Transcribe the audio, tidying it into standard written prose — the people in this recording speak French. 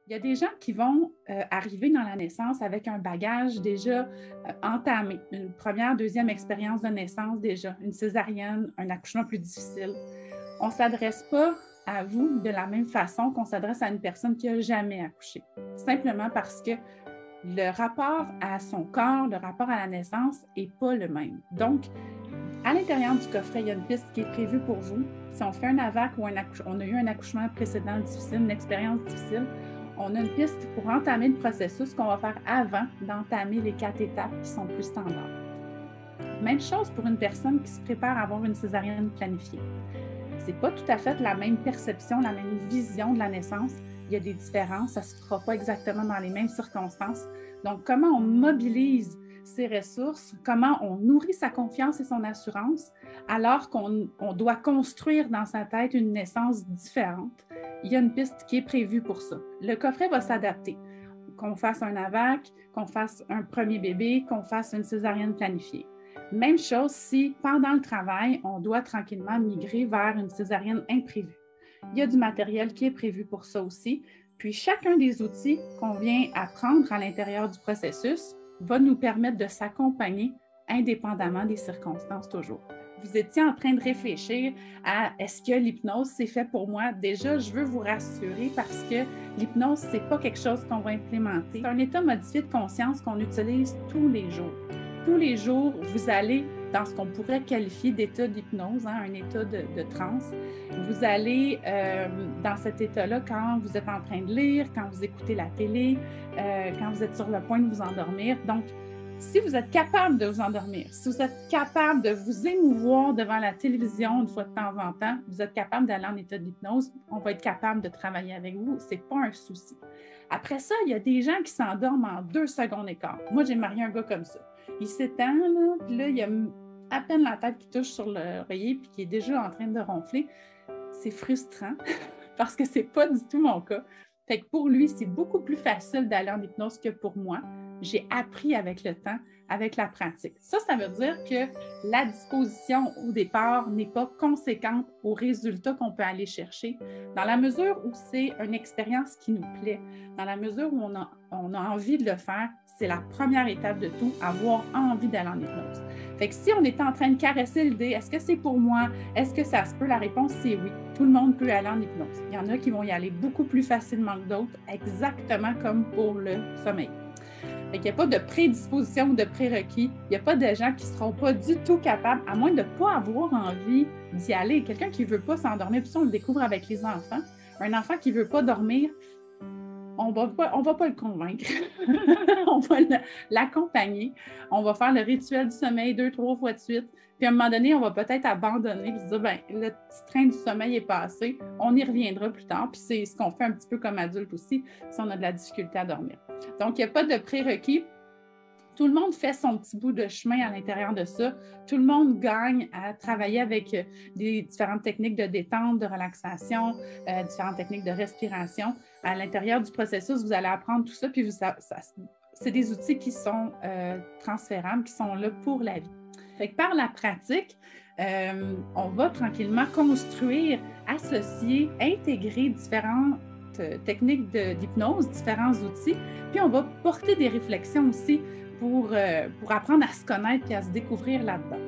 Il y a des gens qui vont arriver dans la naissance avec un bagage déjà entamé, une première, deuxième expérience de naissance déjà, une césarienne, un accouchement plus difficile. On ne s'adresse pas à vous de la même façon qu'on s'adresse à une personne qui n'a jamais accouché, simplement parce que le rapport à son corps, le rapport à la naissance n'est pas le même. Donc, à l'intérieur du coffret, il y a une piste qui est prévue pour vous. Si on fait un AVAC ou on a eu un accouchement précédent difficile, une expérience difficile, on a une piste pour entamer le processus qu'on va faire avant d'entamer les 4 étapes qui sont plus standards. Même chose pour une personne qui se prépare à avoir une césarienne planifiée. Ce n'est pas tout à fait la même perception, la même vision de la naissance. Il y a des différences, ça ne se fera pas exactement dans les mêmes circonstances. Donc, comment on mobilise ses ressources, comment on nourrit sa confiance et son assurance, alors qu'on doit construire dans sa tête une naissance différente. Il y a une piste qui est prévue pour ça. Le coffret va s'adapter. Qu'on fasse un AVAC, qu'on fasse un premier bébé, qu'on fasse une césarienne planifiée. Même chose si, pendant le travail, on doit tranquillement migrer vers une césarienne imprévue. Il y a du matériel qui est prévu pour ça aussi. Puis, chacun des outils qu'on vient apprendre à l'intérieur du processus va nous permettre de s'accompagner indépendamment des circonstances toujours. Vous étiez en train de réfléchir à est-ce que l'hypnose, c'est fait pour moi? Déjà, je veux vous rassurer parce que l'hypnose, ce n'est pas quelque chose qu'on va implémenter. C'est un état modifié de conscience qu'on utilise tous les jours. Tous les jours, vous allez dans ce qu'on pourrait qualifier d'état d'hypnose, un état de transe. Vous allez dans cet état-là quand vous êtes en train de lire, quand vous écoutez la télé, quand vous êtes sur le point de vous endormir. Donc, si vous êtes capable de vous endormir, si vous êtes capable de vous émouvoir devant la télévision une fois de temps en temps, vous êtes capable d'aller en état d'hypnose, on va être capable de travailler avec vous. Ce n'est pas un souci. Après ça, il y a des gens qui s'endorment en 2 secondes et quart. Moi, j'ai marié un gars comme ça. Il s'étend, là, puis là, il y a à peine la tête qui touche sur l'oreiller puis qui est déjà en train de ronfler. C'est frustrant parce que c'est pas du tout mon cas. Fait que pour lui, c'est beaucoup plus facile d'aller en hypnose que pour moi. J'ai appris avec le temps, avec la pratique. Ça veut dire que la disposition au départ n'est pas conséquente aux résultats qu'on peut aller chercher, dans la mesure où c'est une expérience qui nous plaît, dans la mesure où on a envie de le faire, c'est la première étape de tout, avoir envie d'aller en hypnose. Fait que si on est en train de caresser l'idée, est-ce que c'est pour moi? Est-ce que ça se peut? La réponse, c'est oui. Tout le monde peut aller en hypnose. Il y en a qui vont y aller beaucoup plus facilement que d'autres, exactement comme pour le sommeil. Fait qu'il n'y a pas de prédisposition ou de prérequis. Il n'y a pas de gens qui ne seront pas du tout capables, à moins de ne pas avoir envie d'y aller. Quelqu'un qui ne veut pas s'endormir, puis ça, on le découvre avec les enfants. Un enfant qui ne veut pas dormir, on va pas le convaincre. On va l'accompagner. On va faire le rituel du sommeil 2-3 fois de suite. Puis à un moment donné, on va peut-être abandonner et se dire, bien, le petit train du sommeil est passé. On y reviendra plus tard. Puis c'est ce qu'on fait un petit peu comme adulte aussi, si on a de la difficulté à dormir. Donc, il n'y a pas de prérequis. Tout le monde fait son petit bout de chemin à l'intérieur de ça. Tout le monde gagne à travailler avec des différentes techniques de détente, de relaxation, différentes techniques de respiration. À l'intérieur du processus, vous allez apprendre tout ça, puis c'est des outils qui sont transférables, qui sont là pour la vie. Fait que par la pratique, on va tranquillement construire, associer, intégrer différentes techniques d'hypnose, différents outils, puis on va porter des réflexions aussi pour apprendre à se connaître et à se découvrir là-dedans.